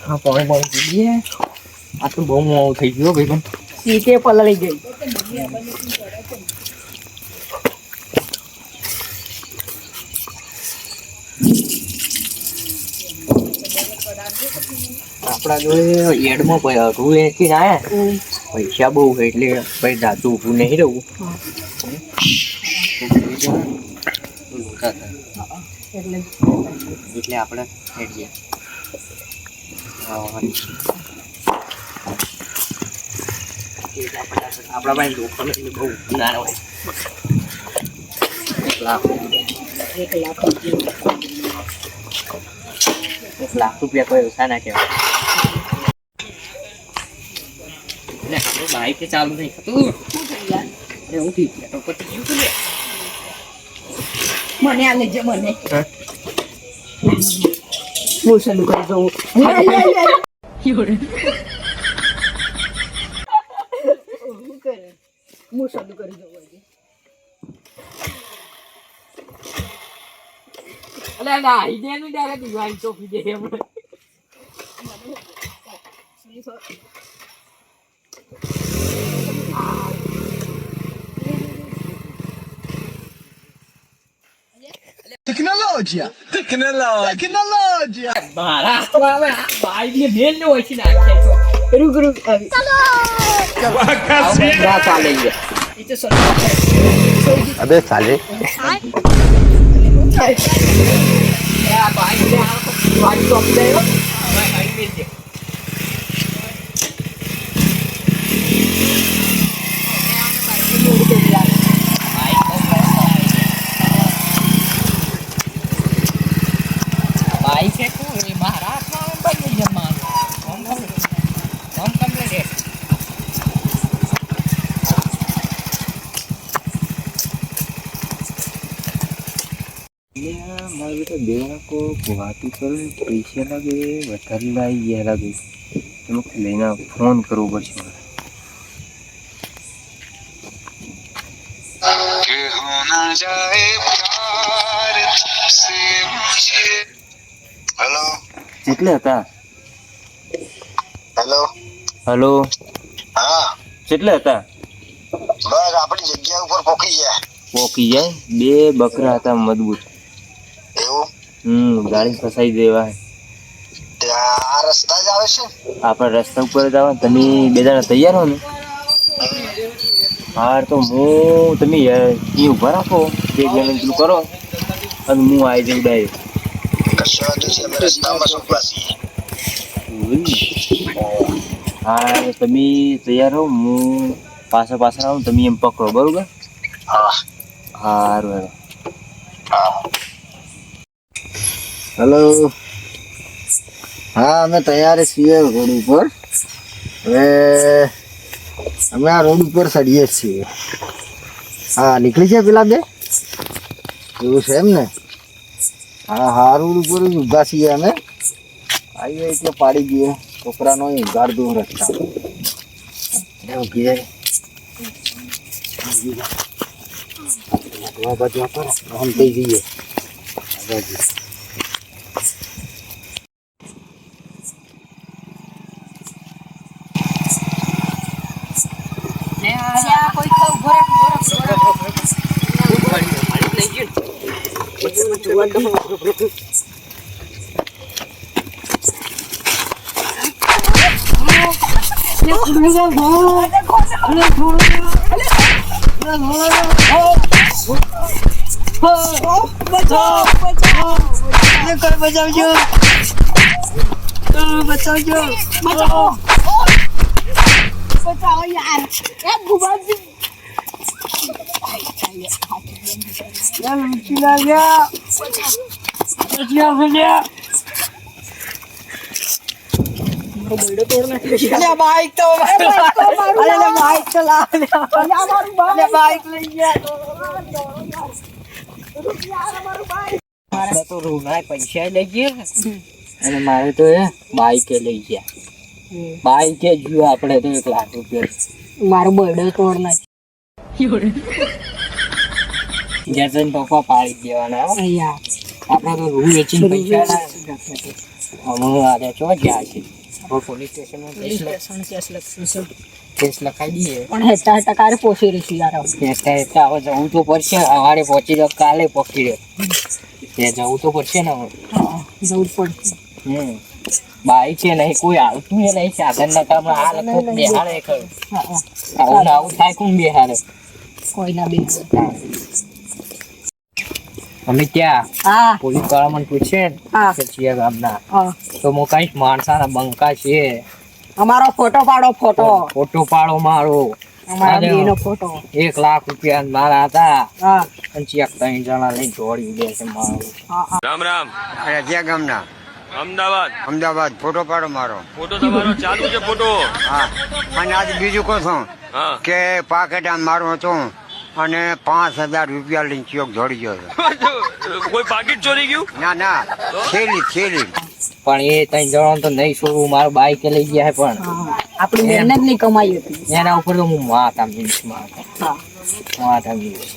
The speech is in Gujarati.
હા પાણી પીએ. આ તો બહુ મોડું થઈ ગયું ભાઈ. પણ સીટે પલળી ગઈ. આપડા જોડે એડમાં રૂ એસી ના પૈસા બહુ હોય એટલે ભાઈ જાતું ઊભું નહીં રહું. એટલે આપણે આપડા ભાઈ લોકો બહુ ના હોય. 1 લાખ રૂપિયા કોઈ ઓછા ના કહેવાય. બાઈક ચાલુ નહીં થતું. એવું ઠીક છે તો પછી મને આ લેજે મને હું શરૂ કરી દઉં. હું શરૂ કરી દઉં. અલે ના ઈદેનું ડાયરેક્ટ દિવાળી ચોપી દે એમને. ટેકનોલોજી મારા તો આવે બાઈક ને બેન ને હોય છે નાખે તો રૂક આવી ના ચાલે એ તો અબે સાલે આ બાઈક ને આ વાડી ચોપ દે હવે બાઈક બેન દે. મારે તો બેન કો ગુવાહાટી પર પૈસા લાગે વધારે લાવી ગયા લાગે. એમાં લઈને ફોન કરવો પડશે મારે. હેલો કેટલે હતા? હેલો હલો હા કેટલે હતા? બસ આપણી જગ્યા ઉપર પોકી ગયા. પોકી જાય. 2 બકરા હતા મજબૂત. એવું ગાડી ફસાઈ દેવા. ત્યાં આ રસ્તા જ આવે છે. આપણે રસ્તા ઉપર જ આવે. તમે 2 જણા તૈયાર હો ને? હા તો હું તમે અહીં ઊભા રાખો. 2 જણ પેલું કરો અને હું આવી જઉં ડાયરેક્ટ. કશો વાંધો છે અમે રસ્તામાં જ ઊભા છીએ. હા તમે તૈયાર હો. હું પાછળ આવું. તમે એમ પકડો બરોબર? હા સારું. હા હેલો. હા અમે તૈયાર છીએ રોડ ઉપર. હવે અમે આ રોડ ઉપર ચડીએ છીએ. હા નીકળી છે પેલા 2 એવું છે એમ ને? હા રોડ ઉપર જ ઊભા છીએ અમે. આવીએ એટલે પાડી દઈએ છોકરાનો ઉઘાડ દો રસ્તા ઊભી જાય. બાજુ આમ થઈ જઈએ બાજુ. બચાવો યાર. એ ભુવાજી બાઈક તો બાઈક લઈ ગયા. તો રૂના પૈસા લઈ ગયા અને મારે તો બાઈકે લઈ ગયા. બાઈકે જોયું આપણે તો 1 લાખ રૂપિયા. મારો બર્થડે તોડ નાખ. ઘેર જઈને પપ્પા પાડી દેવાના. યાર આપણે તો રૂ વેચીને પૈસા અમે આજે ચો ગયા છે પોલીસ સ્ટેશનમાં કેસ લખાઈ દઈએ પણ હેઠા હેઠા કારે પોસી રહીશું યાર હેઠા હવે જવું તો પડશે સવારે પહોંચી રહ્યો કાલે પકડી રહ્યો તે જવું તો પડશે ને હવે જવું જ પડશે બાઈક છે નહીં કોઈ આવતું નહીં સાધન ના કામ હાલ ખૂબ બેહાડે ખરું આવું ને આવું થાય કોણ બેહાડે કોઈના બે અમે ત્યાં હા પોલીસ વાળા મને પૂછે ને હા. કે છીએ ગામના હા તો હું કઈક માણસાના બંકા છે અમારો ફોટો પાડો ફોટો ફોટો પાડો મારો અમારા અરે. બેનો ફોટો 1 લાખ રૂપિયા મારા હતા હા અને ચેક 3 જણા લઈને જોડી દે છે મારો હા રામ રામ અરે ક્યાં ગામના અમદાવાદ અમદાવાદ ફોટો પાડો મારો ફોટો તમારો ચાલુ છે ફોટો હા અને આજે બીજું કહું છું હા કે પાકેટ આમ મારું હતું અને 5,000 રૂપિયા લઈને ચોક જોડી ગયો હતો. કોઈ પાકીટ ચોરી ગયું ના ના થેલી પણ એ 3 જણા તો નહીં છોડવું મારું બાઈક લઈ ગયા છે પણ હા આપણી મહેનત ની કમાઈ હતી એના ઉપર તો હું માતા મીન્સ હા માતા મીન્સ